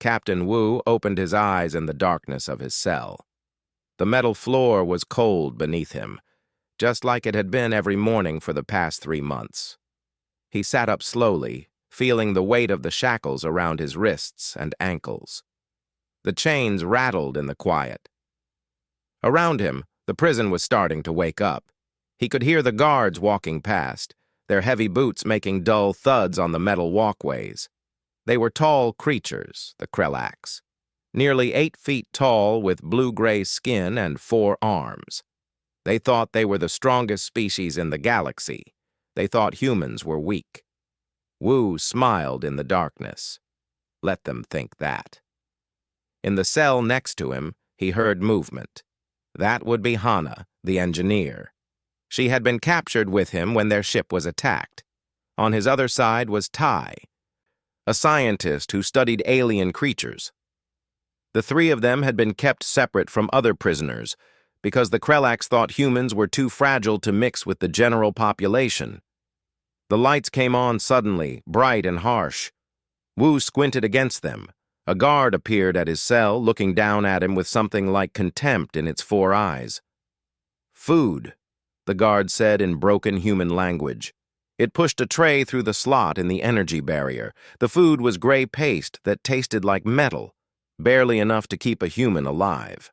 Captain Wu opened his eyes in the darkness of his cell. The metal floor was cold beneath him, just like it had been every morning for the past 3 months. He sat up slowly, feeling the weight of the shackles around his wrists and ankles. The chains rattled in the quiet. Around him, the prison was starting to wake up. He could hear the guards walking past, their heavy boots making dull thuds on the metal walkways. They were tall creatures, the Krelax, nearly 8 feet tall with blue-gray skin and 4 arms. They thought they were the strongest species in the galaxy. They thought humans were weak. Wu smiled in the darkness. Let them think that. In the cell next to him, he heard movement. That would be Hana, the engineer. She had been captured with him when their ship was attacked. On his other side was Tai, a scientist who studied alien creatures. The 3 of them had been kept separate from other prisoners because the Krelax thought humans were too fragile to mix with the general population. The lights came on suddenly, bright and harsh. Wu squinted against them. A guard appeared at his cell, looking down at him with something like contempt in its 4 eyes. "Food," the guard said in broken human language. It pushed a tray through the slot in the energy barrier. The food was gray paste that tasted like metal, barely enough to keep a human alive.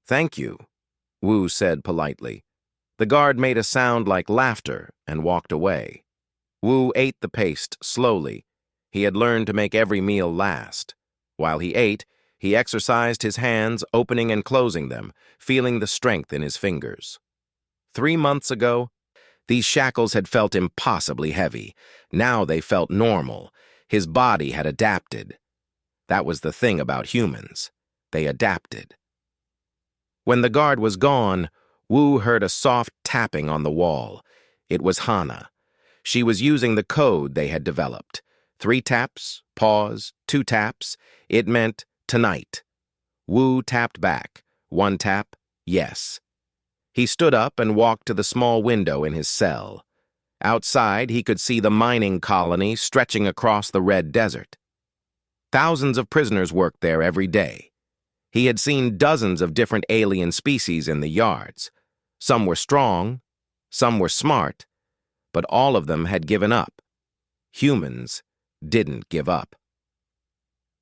"Thank you," Wu said politely. The guard made a sound like laughter and walked away. Wu ate the paste slowly. He had learned to make every meal last. While he ate, he exercised his hands, opening and closing them, feeling the strength in his fingers. 3 months ago, these shackles had felt impossibly heavy. Now they felt normal. His body had adapted. That was the thing about humans. They adapted. When the guard was gone, Wu heard a soft tapping on the wall. It was Hana. She was using the code they had developed. 3 taps, pause, 2 taps. It meant tonight. Wu tapped back. 1 tap, yes. He stood up and walked to the small window in his cell. Outside, he could see the mining colony stretching across the red desert. Thousands of prisoners worked there every day. He had seen dozens of different alien species in the yards. Some were strong, some were smart, but all of them had given up. Humans didn't give up.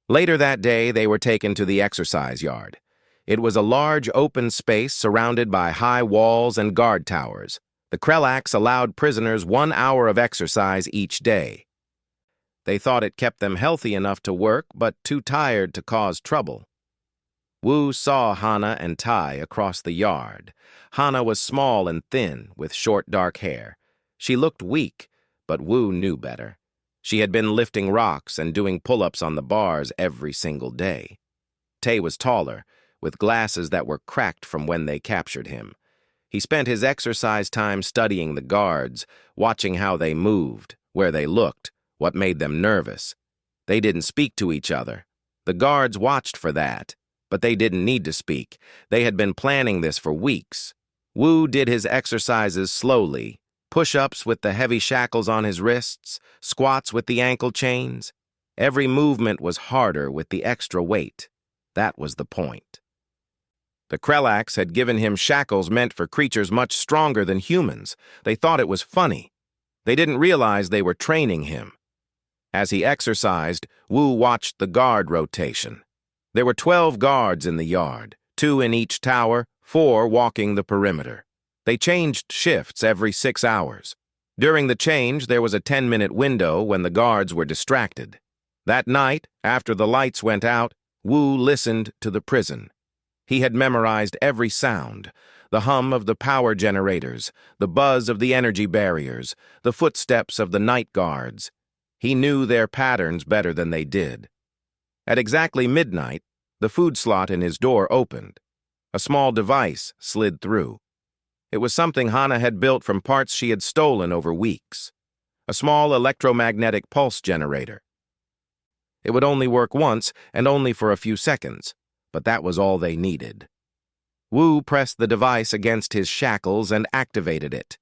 Later that day, they were taken to the exercise yard. It was a large open space surrounded by high walls and guard towers. The Krelax allowed prisoners 1 hour of exercise each day. They thought it kept them healthy enough to work, but too tired to cause trouble. Wu saw Hana and Tai across the yard. Hana was small and thin, with short dark hair. She looked weak, but Wu knew better. She had been lifting rocks and doing pull-ups on the bars every single day. Tai was taller, with glasses that were cracked from when they captured him. He spent his exercise time studying the guards, watching how they moved, where they looked, what made them nervous. They didn't speak to each other. The guards watched for that, but they didn't need to speak. They had been planning this for weeks. Wu did his exercises slowly, push-ups with the heavy shackles on his wrists, squats with the ankle chains. Every movement was harder with the extra weight. That was the point. The Krelax had given him shackles meant for creatures much stronger than humans. They thought it was funny. They didn't realize they were training him. As he exercised, Wu watched the guard rotation. There were 12 guards in the yard, 2 in each tower, 4 walking the perimeter. They changed shifts every 6 hours. During the change, there was a 10-minute window when the guards were distracted. That night, after the lights went out, Wu listened to the prison. He had memorized every sound, the hum of the power generators, the buzz of the energy barriers, the footsteps of the night guards. He knew their patterns better than they did. At exactly midnight, the food slot in his door opened. A small device slid through. It was something Hana had built from parts she had stolen over weeks. A small electromagnetic pulse generator. It would only work once and only for a few seconds, but that was all they needed. Wu pressed the device against his shackles and activated it.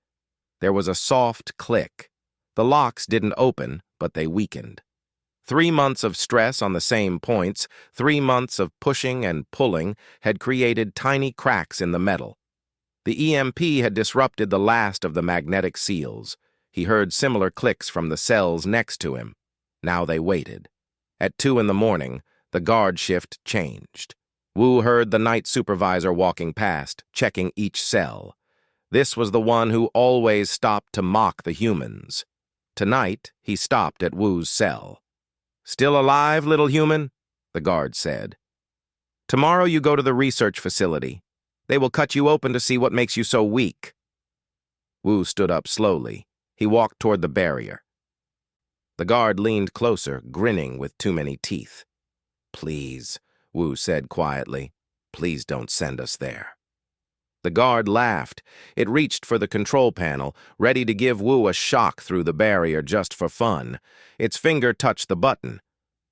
There was a soft click. The locks didn't open, but they weakened. 3 months of stress on the same points, 3 months of pushing and pulling had created tiny cracks in the metal. The EMP had disrupted the last of the magnetic seals. He heard similar clicks from the cells next to him. Now they waited. At 2 in the morning, the guard shift changed. Wu heard the night supervisor walking past, checking each cell. This was the one who always stopped to mock the humans. Tonight, he stopped at Wu's cell. "Still alive, little human?" the guard said. "Tomorrow you go to the research facility. They will cut you open to see what makes you so weak." Wu stood up slowly. He walked toward the barrier. The guard leaned closer, grinning with too many teeth. "Please," Wu said quietly. "Please don't send us there." The guard laughed. It reached for the control panel, ready to give Wu a shock through the barrier just for fun. Its finger touched the button.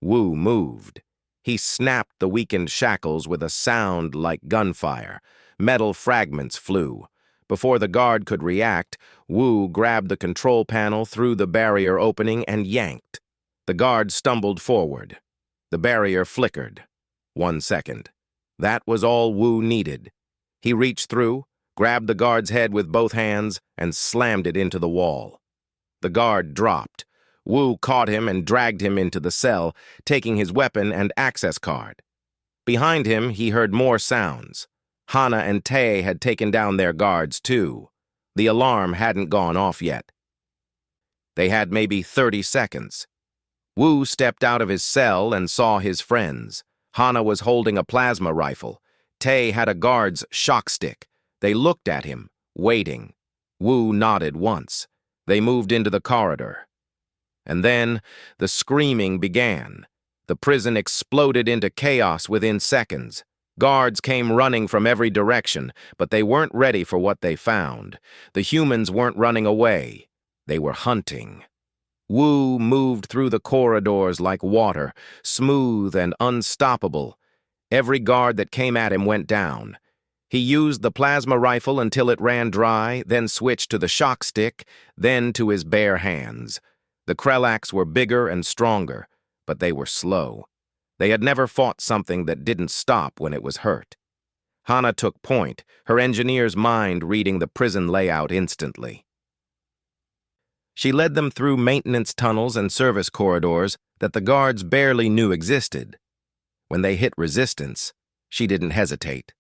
Wu moved. He snapped the weakened shackles with a sound like gunfire. Metal fragments flew. Before the guard could react, Wu grabbed the control panel through the barrier opening and yanked. The guard stumbled forward. The barrier flickered. 1 second. That was all Wu needed. He reached through, grabbed the guard's head with both hands, and slammed it into the wall. The guard dropped. Wu caught him and dragged him into the cell, taking his weapon and access card. Behind him, he heard more sounds. Hana and Tae had taken down their guards, too. The alarm hadn't gone off yet. They had maybe 30 seconds. Wu stepped out of his cell and saw his friends. Hana was holding a plasma rifle. Tae had a guard's shock stick. They looked at him, waiting. Wu nodded once. They moved into the corridor. And then the screaming began. The prison exploded into chaos within seconds. Guards came running from every direction, but they weren't ready for what they found. The humans weren't running away. They were hunting. Wu moved through the corridors like water, smooth and unstoppable. Every guard that came at him went down. He used the plasma rifle until it ran dry, then switched to the shock stick, then to his bare hands. The Krelax were bigger and stronger, but they were slow. They had never fought something that didn't stop when it was hurt. Hana took point, her engineer's mind reading the prison layout instantly. She led them through maintenance tunnels and service corridors that the guards barely knew existed. When they hit resistance, she didn't hesitate.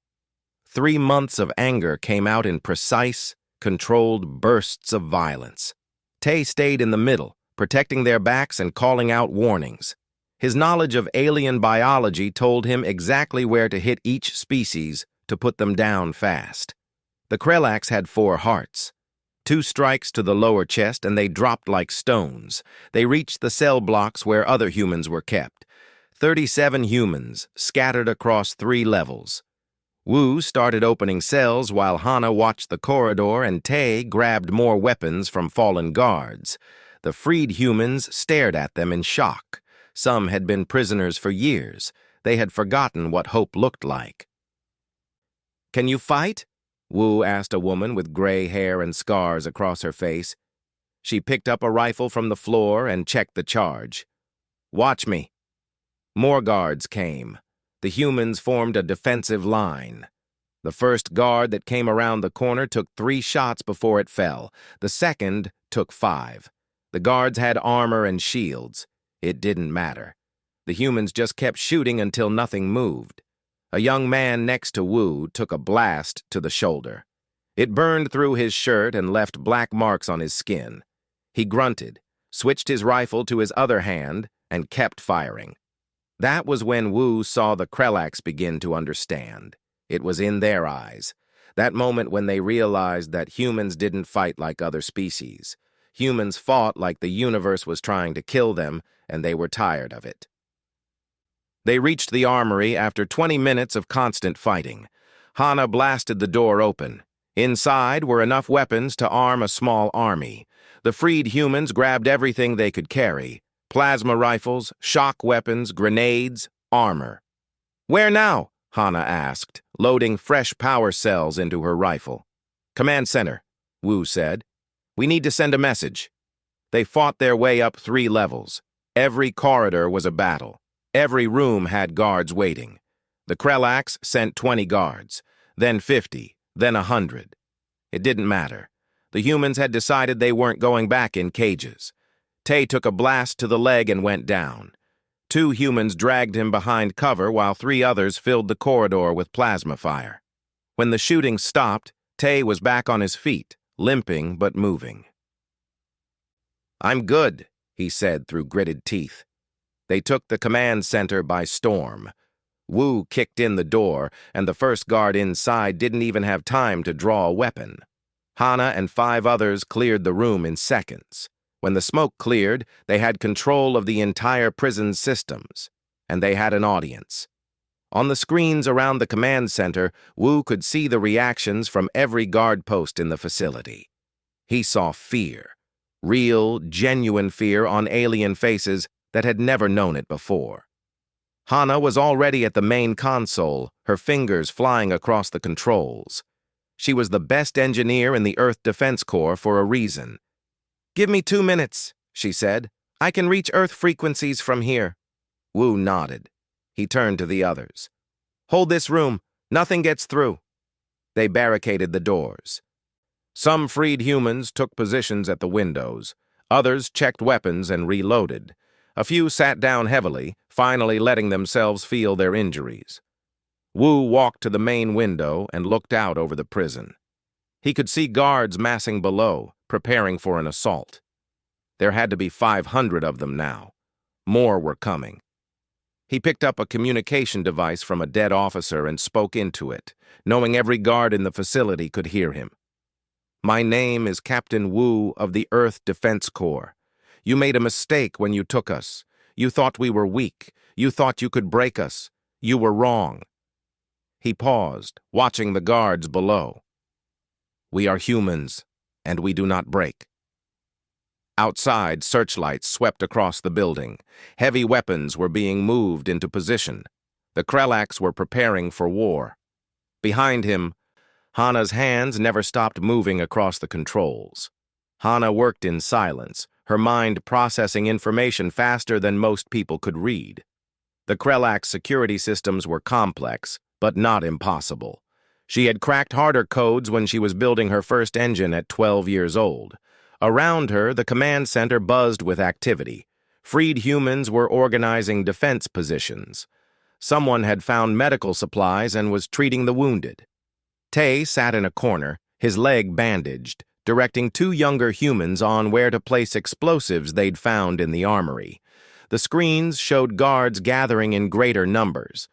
3 months of anger came out in precise, controlled bursts of violence. Tae stayed in the middle, protecting their backs and calling out warnings. His knowledge of alien biology told him exactly where to hit each species to put them down fast. The Krelax had 4 hearts. 2 strikes to the lower chest and they dropped like stones. They reached the cell blocks where other humans were kept. 37 humans, scattered across 3 levels. Wu started opening cells while Hana watched the corridor and Tae grabbed more weapons from fallen guards. The freed humans stared at them in shock. Some had been prisoners for years. They had forgotten what hope looked like. "Can you fight?" Wu asked a woman with gray hair and scars across her face. She picked up a rifle from the floor and checked the charge. "Watch me." More guards came. The humans formed a defensive line. The first guard that came around the corner took 3 shots before it fell. The second took 5. The guards had armor and shields. It didn't matter. The humans just kept shooting until nothing moved. A young man next to Wu took a blast to the shoulder. It burned through his shirt and left black marks on his skin. He grunted, switched his rifle to his other hand, and kept firing. That was when Wu saw the Krelax begin to understand. It was in their eyes. That moment when they realized that humans didn't fight like other species. Humans fought like the universe was trying to kill them, and they were tired of it. They reached the armory after 20 minutes of constant fighting. Hana blasted the door open. Inside were enough weapons to arm a small army. The freed humans grabbed everything they could carry. Plasma rifles, shock weapons, grenades, armor. "Where now?" Hana asked, loading fresh power cells into her rifle. "Command center," Wu said. "We need to send a message." They fought their way up 3 levels. Every corridor was a battle. Every room had guards waiting. The Krelax sent 20 guards, then 50, then 100. It didn't matter. The humans had decided they weren't going back in cages. Tay took a blast to the leg and went down. 2 humans dragged him behind cover while 3 others filled the corridor with plasma fire. When the shooting stopped, Tay was back on his feet, limping but moving. "I'm good," he said through gritted teeth. They took the command center by storm. Wu kicked in the door, and the first guard inside didn't even have time to draw a weapon. Hana and 5 others cleared the room in seconds. When the smoke cleared, they had control of the entire prison's systems, and they had an audience. On the screens around the command center, Wu could see the reactions from every guard post in the facility. He saw fear, real, genuine fear on alien faces that had never known it before. Hana was already at the main console, her fingers flying across the controls. She was the best engineer in the Earth Defense Corps for a reason. "Give me 2 minutes," she said. "I can reach Earth frequencies from here." Wu nodded. He turned to the others. "Hold this room. Nothing gets through." They barricaded the doors. Some freed humans took positions at the windows. Others checked weapons and reloaded. A few sat down heavily, finally letting themselves feel their injuries. Wu walked to the main window and looked out over the prison. He could see guards massing below, preparing for an assault. There had to be 500 of them now. More were coming. He picked up a communication device from a dead officer and spoke into it, knowing every guard in the facility could hear him. "My name is Captain Wu of the Earth Defense Corps. You made a mistake when you took us. You thought we were weak. You thought you could break us. You were wrong." He paused, watching the guards below. "We are humans, and we do not break." Outside, searchlights swept across the building. Heavy weapons were being moved into position. The Krelax were preparing for war. Behind him, Hana's hands never stopped moving across the controls. Hana worked in silence, her mind processing information faster than most people could read. The Krelax security systems were complex, but not impossible. She had cracked harder codes when she was building her first engine at 12 years old. Around her, the command center buzzed with activity. Freed humans were organizing defense positions. Someone had found medical supplies and was treating the wounded. Tay sat in a corner, his leg bandaged, directing 2 younger humans on where to place explosives they'd found in the armory. The screens showed guards gathering in greater numbers.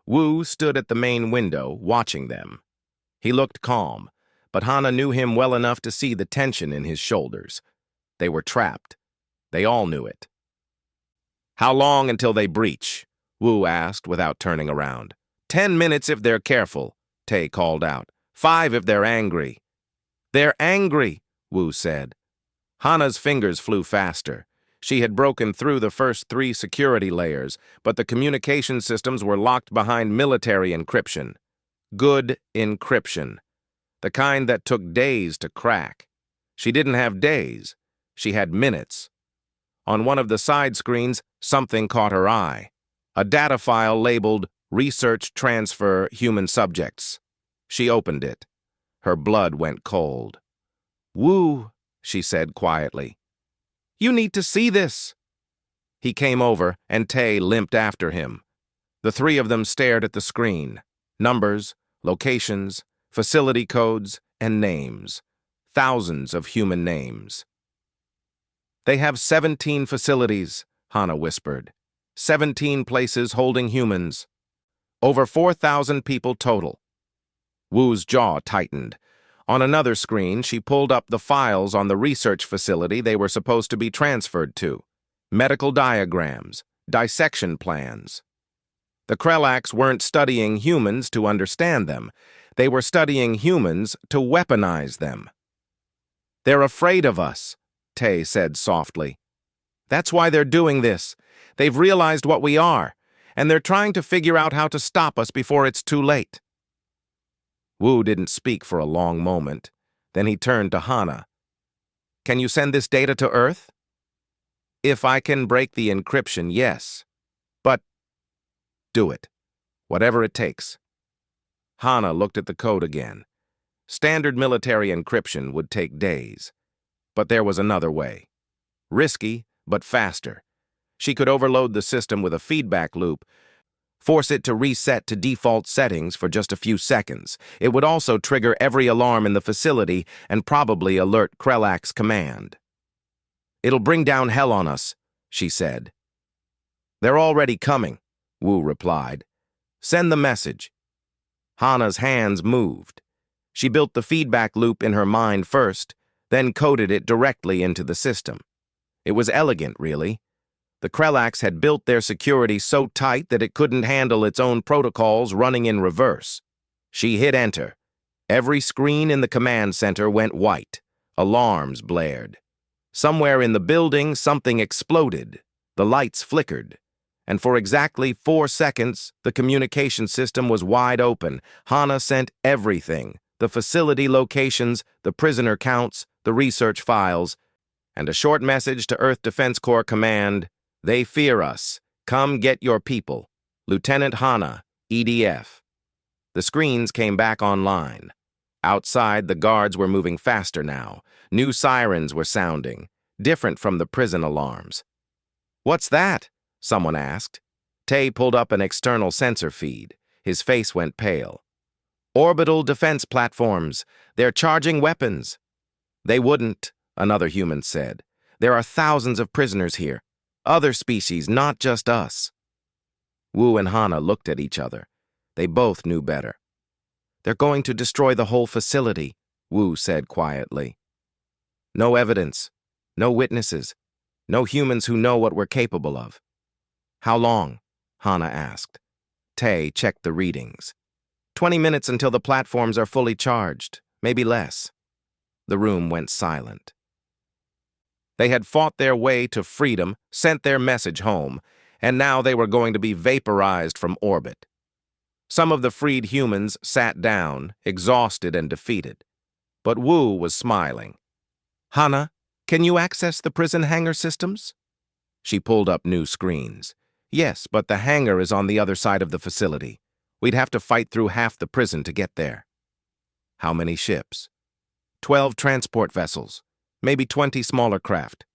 Wu stood at the main window, watching them. He looked calm, but Hana knew him well enough to see the tension in his shoulders. They were trapped. They all knew it. "How long until they breach?" Wu asked without turning around. 10 minutes if they're careful," Tay called out. 5 if they're angry." "They're angry," Wu said. Hana's fingers flew faster. She had broken through the first 3 security layers, but the communication systems were locked behind military encryption. Good encryption. The kind that took days to crack. She didn't have days. She had minutes. On one of the side screens, something caught her eye. A data file labeled Research Transfer Human Subjects. She opened it. Her blood went cold. "Wu," she said quietly. "You need to see this." He came over, and Tay limped after him. The 3 of them stared at the screen. Numbers, locations, facility codes, and names. Thousands of human names. "They have 17 facilities," Hana whispered. 17 places holding humans. Over 4,000 people total. Wu's jaw tightened. On another screen, she pulled up the files on the research facility they were supposed to be transferred to. Medical diagrams, dissection plans. The Krelax weren't studying humans to understand them. They were studying humans to weaponize them. "They're afraid of us," Tay said softly. "That's why they're doing this. They've realized what we are, and they're trying to figure out how to stop us before it's too late." Wu didn't speak for a long moment. Then he turned to Hana. "Can you send this data to Earth?" If I can break the encryption, yes. But do it. Whatever it takes. Hana looked at the code again. Standard military encryption would take days. But there was another way. Risky, but faster. She could overload the system with a feedback loop, force it to reset to default settings for just a few seconds. It would also trigger every alarm in the facility and probably alert Krellak's command. It'll bring down hell on us, she said. They're already coming, Wu replied. Send the message. Hana's hands moved. She built the feedback loop in her mind first, then coded it directly into the system. It was elegant, really. The Krellaks had built their security so tight that it couldn't handle its own protocols running in reverse. She hit enter. Every screen in the command center went white. Alarms blared. Somewhere in the building, something exploded. The lights flickered. And for exactly 4 seconds, the communication system was wide open. Hana sent everything. The facility locations, the prisoner counts, the research files, and a short message to Earth Defense Corps Command. They fear us. Come get your people. Lieutenant Hana, EDF. The screens came back online. Outside, the guards were moving faster now. New sirens were sounding, different from the prison alarms. What's that? Someone asked. Tay pulled up an external sensor feed. His face went pale. Orbital defense platforms. They're charging weapons. They wouldn't, another human said. There are thousands of prisoners here. Other species, not just us. Wu and Hana looked at each other. They both knew better. They're going to destroy the whole facility, Wu said quietly. No evidence, no witnesses, no humans who know what we're capable of. How long? Hana asked. Tay checked the readings. 20 minutes until the platforms are fully charged, maybe less. The room went silent. They had fought their way to freedom, sent their message home, and now they were going to be vaporized from orbit. Some of the freed humans sat down, exhausted and defeated. But Wu was smiling. Hana, can you access the prison hangar systems? She pulled up new screens. Yes, but the hangar is on the other side of the facility. We'd have to fight through half the prison to get there. How many ships? 12 transport vessels. Maybe 20 smaller craft.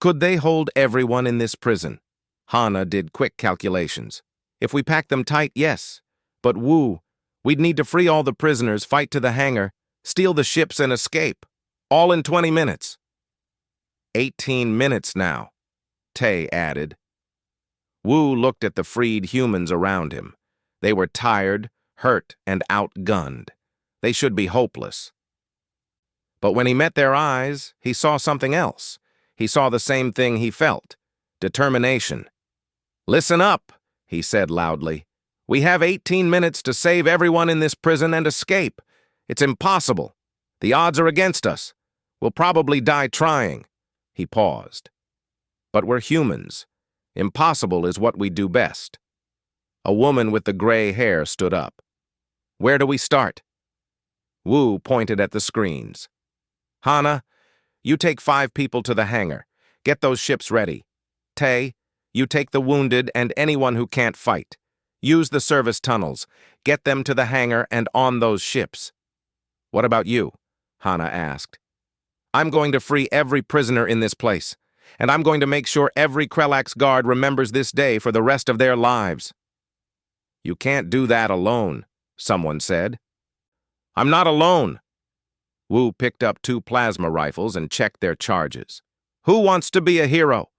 Could they hold everyone in this prison? Hana did quick calculations. If we pack them tight, yes. But Wu, we'd need to free all the prisoners, fight to the hangar, steal the ships and escape. All in 20 minutes. 18 minutes now, Tay added. Wu looked at the freed humans around him. They were tired, hurt, and outgunned. They should be hopeless. But when he met their eyes, he saw something else. He saw the same thing he felt. Determination. Listen up, he said loudly. We have 18 minutes to save everyone in this prison and escape. It's impossible. The odds are against us. We'll probably die trying. He paused. But we're humans. Impossible is what we do best. A woman with the gray hair stood up. Where do we start? Wu pointed at the screens. Hana, you take 5 people to the hangar. Get those ships ready. Tay, you take the wounded and anyone who can't fight. Use the service tunnels. Get them to the hangar and on those ships. What about you? Hana asked. I'm going to free every prisoner in this place, and I'm going to make sure every Krellak's guard remembers this day for the rest of their lives. You can't do that alone, someone said. I'm not alone. Wu picked up 2 plasma rifles and checked their charges. Who wants to be a hero?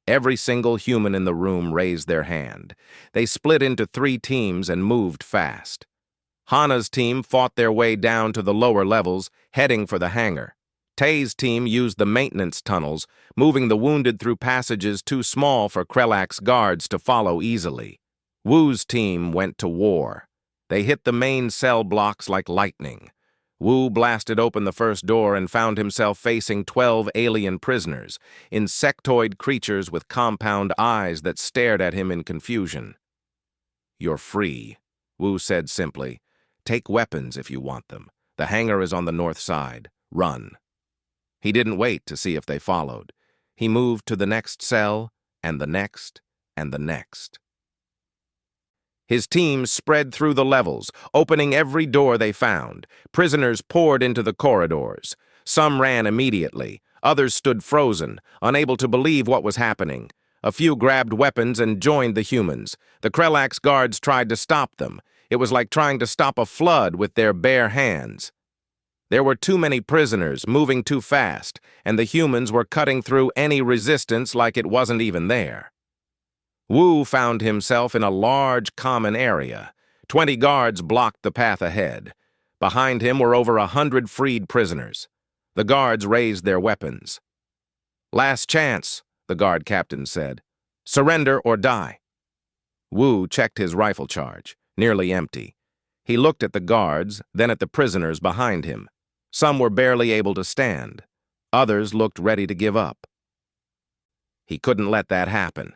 Every single human in the room raised their hand. They split into 3 teams and moved fast. Hana's team fought their way down to the lower levels, heading for the hangar. Tay's team used the maintenance tunnels, moving the wounded through passages too small for Krellak's guards to follow easily. Wu's team went to war. They hit the main cell blocks like lightning. Wu blasted open the first door and found himself facing 12 alien prisoners, insectoid creatures with compound eyes that stared at him in confusion. You're free, Wu said simply. Take weapons if you want them. The hangar is on the north side. Run. He didn't wait to see if they followed. He moved to the next cell, and the next, and the next. His team spread through the levels, opening every door they found. Prisoners poured into the corridors. Some ran immediately. Others stood frozen, unable to believe what was happening. A few grabbed weapons and joined the humans. The Krelax guards tried to stop them. It was like trying to stop a flood with their bare hands. There were too many prisoners, moving too fast, and the humans were cutting through any resistance like it wasn't even there. Wu found himself in a large common area. 20 guards blocked the path ahead. Behind him were over 100 freed prisoners. The guards raised their weapons. "Last chance," the guard captain said. "Surrender or die." Wu checked his rifle charge, nearly empty. He looked at the guards, then at the prisoners behind him. Some were barely able to stand. Others looked ready to give up. He couldn't let that happen.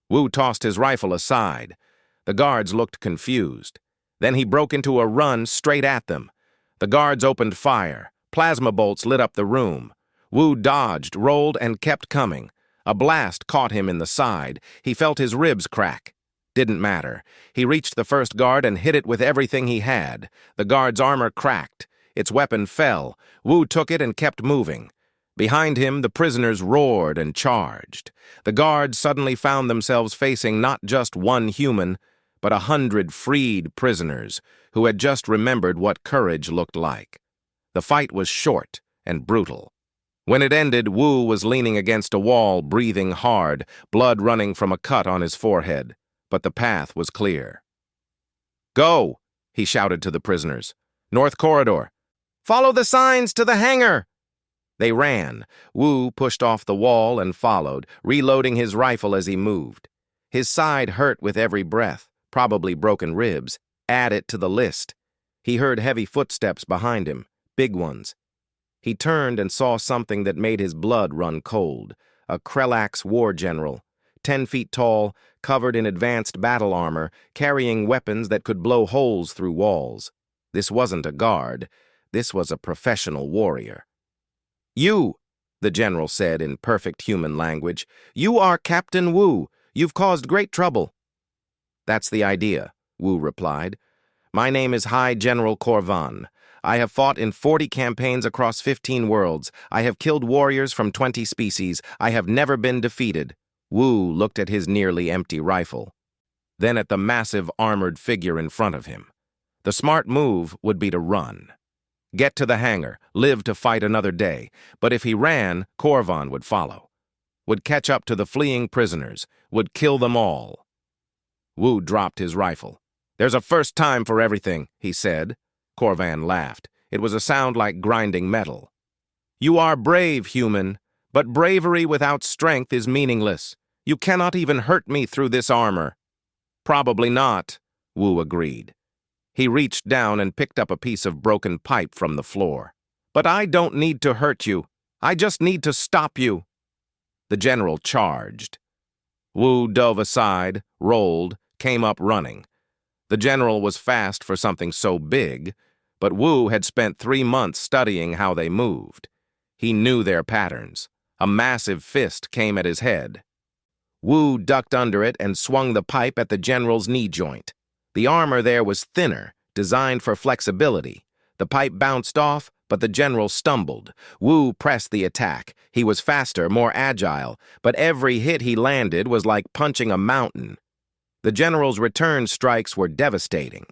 Wu tossed his rifle aside. The guards looked confused. Then he broke into a run straight at them. The guards opened fire. Plasma bolts lit up the room. Wu dodged, rolled, and kept coming. A blast caught him in the side. He felt his ribs crack. Didn't matter. He reached the first guard and hit it with everything he had. The guard's armor cracked. Its weapon fell. Wu took it and kept moving. Behind him, the prisoners roared and charged. The guards suddenly found themselves facing not just one human, but 100 freed prisoners who had just remembered what courage looked like. The fight was short and brutal. When it ended, Wu was leaning against a wall, breathing hard, blood running from a cut on his forehead. But the path was clear. "Go!" he shouted to the prisoners. "North corridor. Follow the signs to the hangar!" They ran. Wu pushed off the wall and followed, reloading his rifle as he moved. His side hurt with every breath, probably broken ribs. Add it to the list. He heard heavy footsteps behind him, big ones. He turned and saw something that made his blood run cold. A Krelax war general, 10 feet tall, covered in advanced battle armor, carrying weapons that could blow holes through walls. This wasn't a guard. This was a professional warrior. "You," the general said in perfect human language, "you are Captain Wu. You've caused great trouble." "That's the idea," Wu replied. "My name is High General Korvan. I have fought in 40 campaigns across 15 worlds. I have killed warriors from 20 species. I have never been defeated." Wu looked at his nearly empty rifle, then at the massive armored figure in front of him. The smart move would be to run. Get to the hangar, live to fight another day. But if he ran, Korvan would follow. Would catch up to the fleeing prisoners, would kill them all. Wu dropped his rifle. "There's a first time for everything," he said. Korvan laughed. It was a sound like grinding metal. "You are brave, human, but bravery without strength is meaningless. You cannot even hurt me through this armor." "Probably not," Wu agreed. He reached down and picked up a piece of broken pipe from the floor. "But I don't need to hurt you. I just need to stop you." The general charged. Wu dove aside, rolled, came up running. The general was fast for something so big, but Wu had spent 3 months studying how they moved. He knew their patterns. A massive fist came at his head. Wu ducked under it and swung the pipe at the general's knee joint. The armor there was thinner, designed for flexibility. The pipe bounced off, but the general stumbled. Wu pressed the attack. He was faster, more agile, but every hit he landed was like punching a mountain. The general's return strikes were devastating.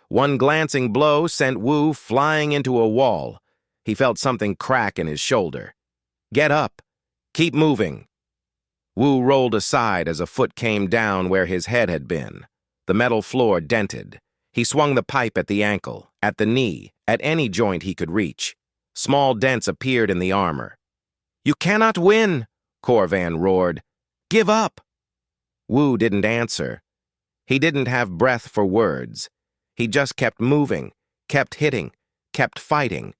One glancing blow sent Wu flying into a wall. He felt something crack in his shoulder. "Get up. Keep moving." Wu rolled aside as a foot came down where his head had been. The metal floor dented. He swung the pipe at the ankle, at the knee, at any joint he could reach. Small dents appeared in the armor. "You cannot win," Korvan roared. "Give up." Wu didn't answer. He didn't have breath for words. He just kept moving, kept hitting, kept fighting.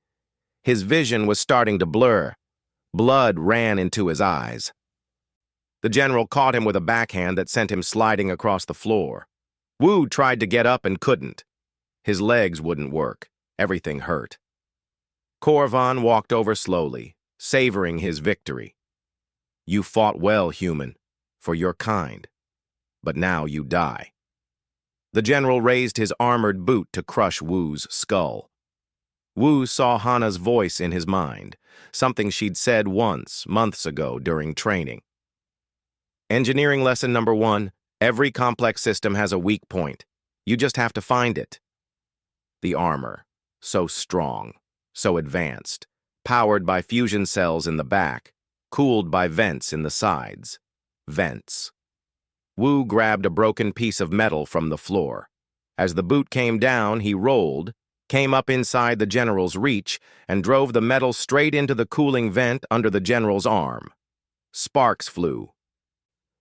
His vision was starting to blur. Blood ran into his eyes. The general caught him with a backhand that sent him sliding across the floor. Wu tried to get up and couldn't. His legs wouldn't work. Everything hurt. Korvan walked over slowly, savoring his victory. "You fought well, human, for your kind, but now you die." The general raised his armored boot to crush Wu's skull. Wu saw Hana's voice in his mind, something she'd said once, months ago, during training. Engineering lesson number 1, every complex system has a weak point. You just have to find it. The armor, so strong, so advanced, powered by fusion cells in the back, cooled by vents in the sides. Vents. Wu grabbed a broken piece of metal from the floor. As the boot came down, he rolled, came up inside the general's reach, and drove the metal straight into the cooling vent under the general's arm. Sparks flew.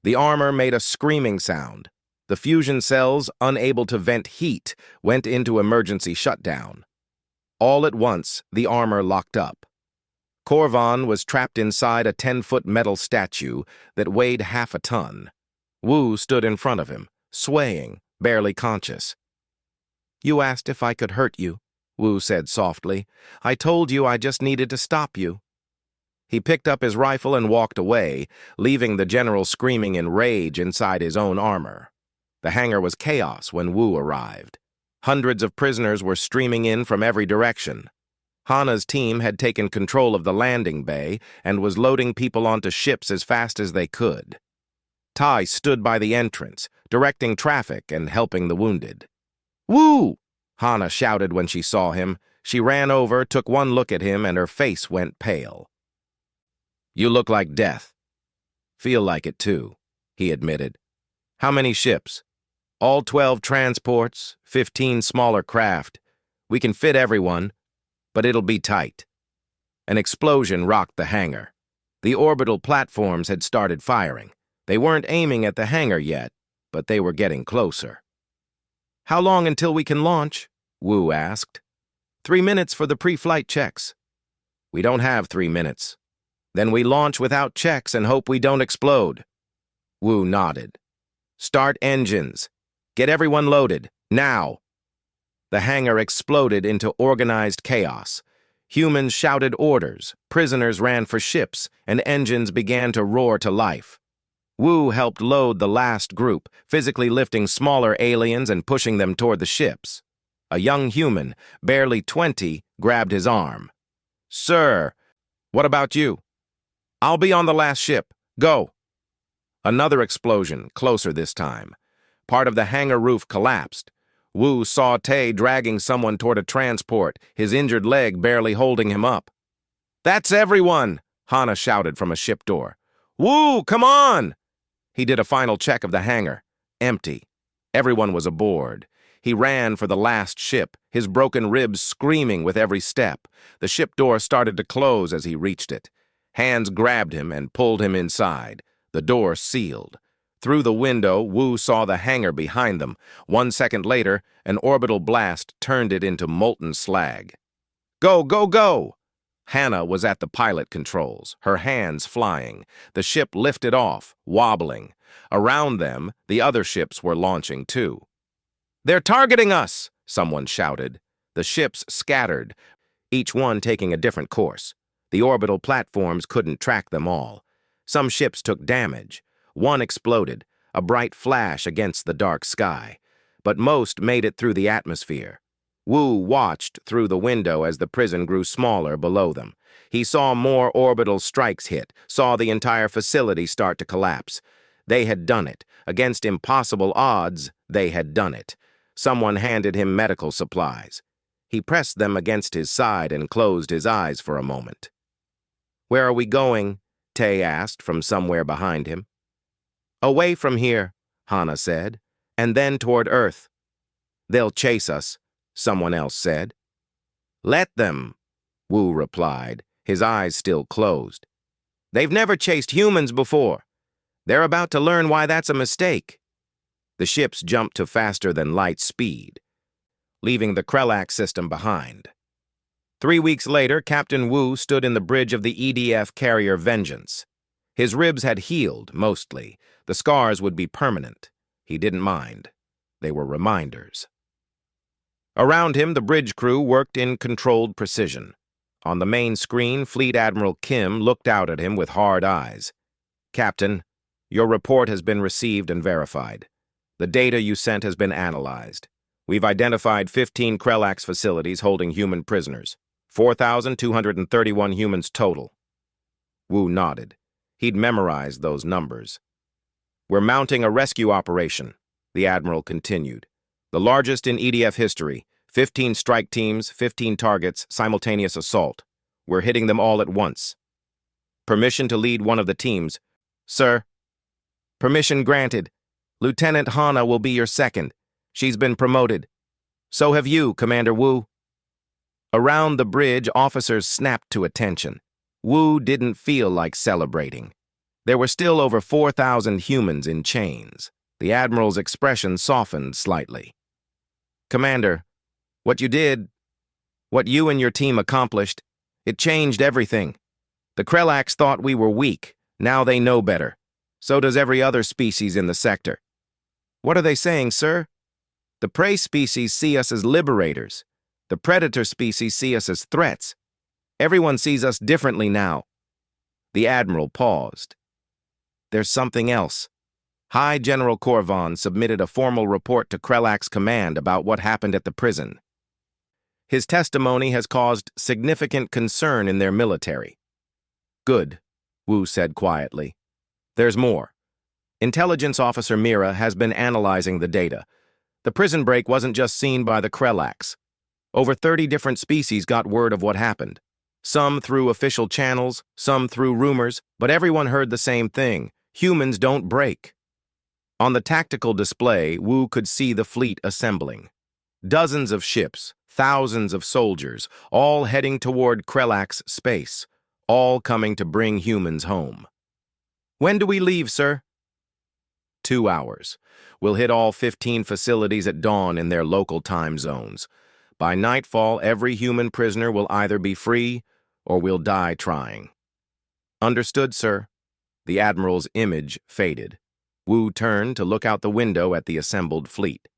The armor made a screaming sound. The fusion cells, unable to vent heat, went into emergency shutdown. All at once, the armor locked up. Korvan was trapped inside a 10-foot metal statue that weighed half a ton. Wu stood in front of him, swaying, barely conscious. "You asked if I could hurt you," Wu said softly. "I told you I just needed to stop you." He picked up his rifle and walked away, leaving the general screaming in rage inside his own armor. The hangar was chaos when Wu arrived. Hundreds of prisoners were streaming in from every direction. Hana's team had taken control of the landing bay and was loading people onto ships as fast as they could. Tai stood by the entrance, directing traffic and helping the wounded. "Wu!" Hana shouted when she saw him. She ran over, took one look at him, and her face went pale. "You look like death." "Feel like it, too," he admitted. "How many ships?" "All 12 transports, 15 smaller craft. We can fit everyone, but it'll be tight." An explosion rocked the hangar. The orbital platforms had started firing. They weren't aiming at the hangar yet, but they were getting closer. "How long until we can launch?" Wu asked. 3 minutes for the pre-flight checks." "We don't have 3 minutes. Then we launch without checks and hope we don't explode." Wu nodded. "Start engines. Get everyone loaded, now." The hangar exploded into organized chaos. Humans shouted orders, prisoners ran for ships, and engines began to roar to life. Wu helped load the last group, physically lifting smaller aliens and pushing them toward the ships. A young human, barely 20, grabbed his arm. "Sir, what about you?" "I'll be on the last ship. Go." Another explosion, closer this time. Part of the hangar roof collapsed. Wu saw Tai dragging someone toward a transport, his injured leg barely holding him up. "That's everyone!" Hana shouted from a ship door. "Wu, come on!" He did a final check of the hangar. Empty. Everyone was aboard. He ran for the last ship, his broken ribs screaming with every step. The ship door started to close as he reached it. Hands grabbed him and pulled him inside. The door sealed. Through the window, Wu saw the hangar behind them. 1 second later, an orbital blast turned it into molten slag. "Go, go, go!" Hana was at the pilot controls, her hands flying. The ship lifted off, wobbling. Around them, the other ships were launching too. "They're targeting us!" someone shouted. The ships scattered, each one taking a different course. The orbital platforms couldn't track them all. Some ships took damage. One exploded, a bright flash against the dark sky. But most made it through the atmosphere. Wu watched through the window as the prison grew smaller below them. He saw more orbital strikes hit, saw the entire facility start to collapse. They had done it. Against impossible odds, they had done it. Someone handed him medical supplies. He pressed them against his side and closed his eyes for a moment. "Where are we going?" Tai asked from somewhere behind him. "Away from here," Hana said, "and then toward Earth." "They'll chase us," someone else said. "Let them," Wu replied, his eyes still closed. "They've never chased humans before. They're about to learn why that's a mistake." The ships jumped to faster-than-light speed, leaving the Krelak system behind. 3 weeks later, Captain Wu stood in the bridge of the EDF carrier Vengeance. His ribs had healed, mostly. The scars would be permanent. He didn't mind. They were reminders. Around him, the bridge crew worked in controlled precision. On the main screen, Fleet Admiral Kim looked out at him with hard eyes. Captain, your report has been received and verified. The data you sent has been analyzed. We've identified 15 Krelax facilities holding human prisoners. 4,231 humans total. Wu nodded. He'd memorized those numbers. We're mounting a rescue operation, the Admiral continued. The largest in EDF history. 15 strike teams, 15 targets, simultaneous assault. We're hitting them all at once. Permission to lead one of the teams. Sir. Permission granted. Lieutenant Hana will be your second. She's been promoted. So have you, Commander Wu. Around the bridge, officers snapped to attention. Wu didn't feel like celebrating. There were still over 4,000 humans in chains. The Admiral's expression softened slightly. Commander, what you did, what you and your team accomplished, it changed everything. The Krelax thought we were weak. Now they know better. So does every other species in the sector. What are they saying, sir? The prey species see us as liberators. The predator species see us as threats. Everyone sees us differently now. The Admiral paused. There's something else. High General Corvan submitted a formal report to Krelax Command about what happened at the prison. His testimony has caused significant concern in their military. Good, Wu said quietly. There's more. Intelligence Officer Mira has been analyzing the data. The prison break wasn't just seen by the Krelax. Over 30 different species got word of what happened. Some through official channels, some through rumors, but everyone heard the same thing. Humans don't break. On the tactical display, Wu could see the fleet assembling. Dozens of ships, thousands of soldiers, all heading toward Krelax space, all coming to bring humans home. When do we leave, sir? 2 hours. We'll hit all 15 facilities at dawn in their local time zones. By nightfall, every human prisoner will either be free or will die trying. Understood, sir. The Admiral's image faded. Wu turned to look out the window at the assembled fleet.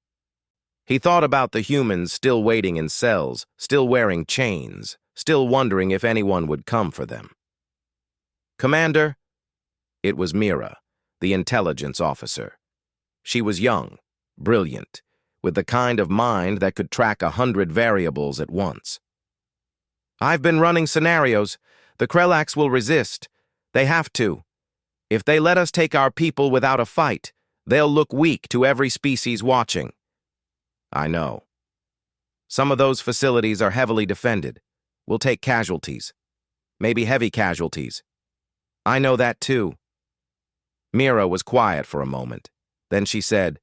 He thought about the humans still waiting in cells, still wearing chains, still wondering if anyone would come for them. Commander? It was Mira, the intelligence officer. She was young, brilliant, with the kind of mind that could track 100 variables at once. I've been running scenarios. The Krelax will resist. They have to. If they let us take our people without a fight, they'll look weak to every species watching. I know. Some of those facilities are heavily defended. We'll take casualties. Maybe heavy casualties. I know that too. Mira was quiet for a moment. Then she said,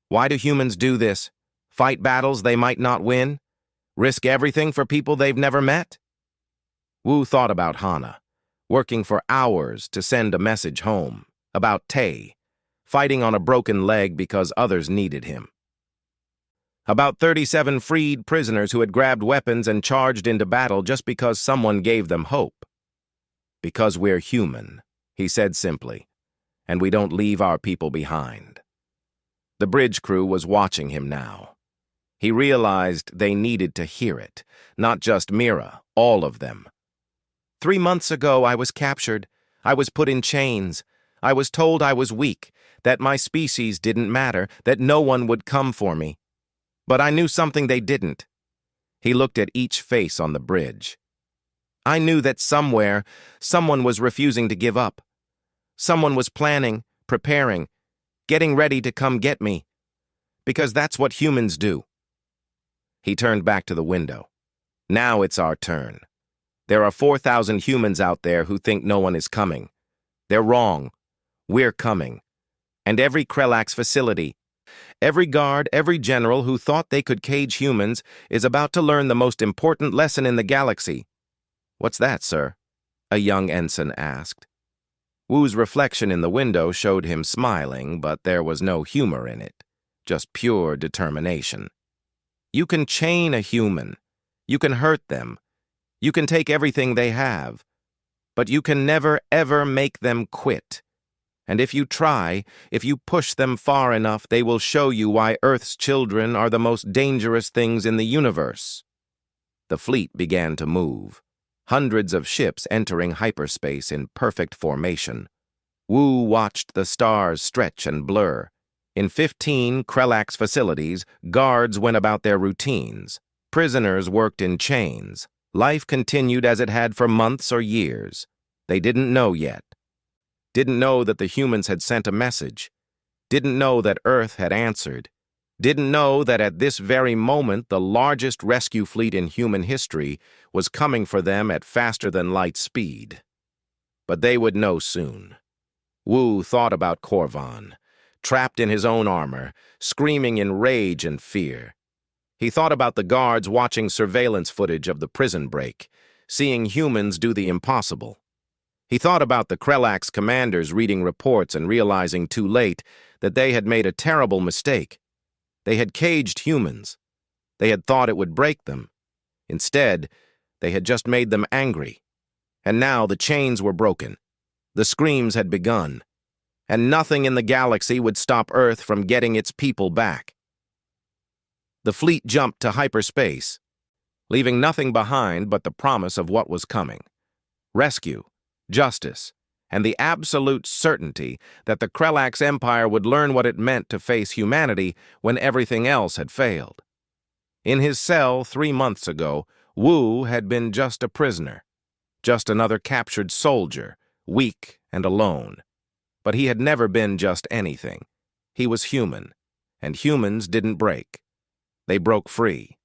Why do humans do this? Fight battles they might not win? Risk everything for people they've never met? Wu thought about Hana, working for hours to send a message home, about Tay, fighting on a broken leg because others needed him. About 37 freed prisoners who had grabbed weapons and charged into battle just because someone gave them hope. Because we're human, he said simply, and we don't leave our people behind. The bridge crew was watching him now. He realized they needed to hear it, not just Mira, all of them. 3 months ago, I was captured. I was put in chains. I was told I was weak, that my species didn't matter, that no one would come for me. But I knew something they didn't. He looked at each face on the bridge. I knew that somewhere, someone was refusing to give up. Someone was planning, preparing, getting ready to come get me. Because that's what humans do. He turned back to the window. Now it's our turn. There are 4,000 humans out there who think no one is coming. They're wrong. We're coming. And every Krelax facility, every guard, every general who thought they could cage humans is about to learn the most important lesson in the galaxy. What's that, sir? A young ensign asked. Wu's reflection in the window showed him smiling, but there was no humor in it, just pure determination. You can chain a human. You can hurt them. You can take everything they have. But you can never, ever make them quit. And if you try, if you push them far enough, they will show you why Earth's children are the most dangerous things in the universe. The fleet began to move. Hundreds of ships entering hyperspace in perfect formation. Wu watched the stars stretch and blur. In 15 Krelax facilities, guards went about their routines. Prisoners worked in chains. Life continued as it had for months or years. They didn't know yet. Didn't know that the humans had sent a message. Didn't know that Earth had answered. Didn't know that at this very moment the largest rescue fleet in human history was coming for them at faster-than-light speed. But they would know soon. Wu thought about Korvan, trapped in his own armor, screaming in rage and fear. He thought about the guards watching surveillance footage of the prison break, seeing humans do the impossible. He thought about the Krelax commanders reading reports and realizing too late that they had made a terrible mistake. They had caged humans. They had thought it would break them. Instead, they had just made them angry. And now the chains were broken. The screams had begun. And nothing in the galaxy would stop Earth from getting its people back. The fleet jumped to hyperspace, leaving nothing behind but the promise of what was coming. Rescue, justice, and the absolute certainty that the Krelax Empire would learn what it meant to face humanity when everything else had failed. In his cell 3 months ago, Wu had been just a prisoner, just another captured soldier, weak and alone. But he had never been just anything. He was human, and humans didn't break. They broke free.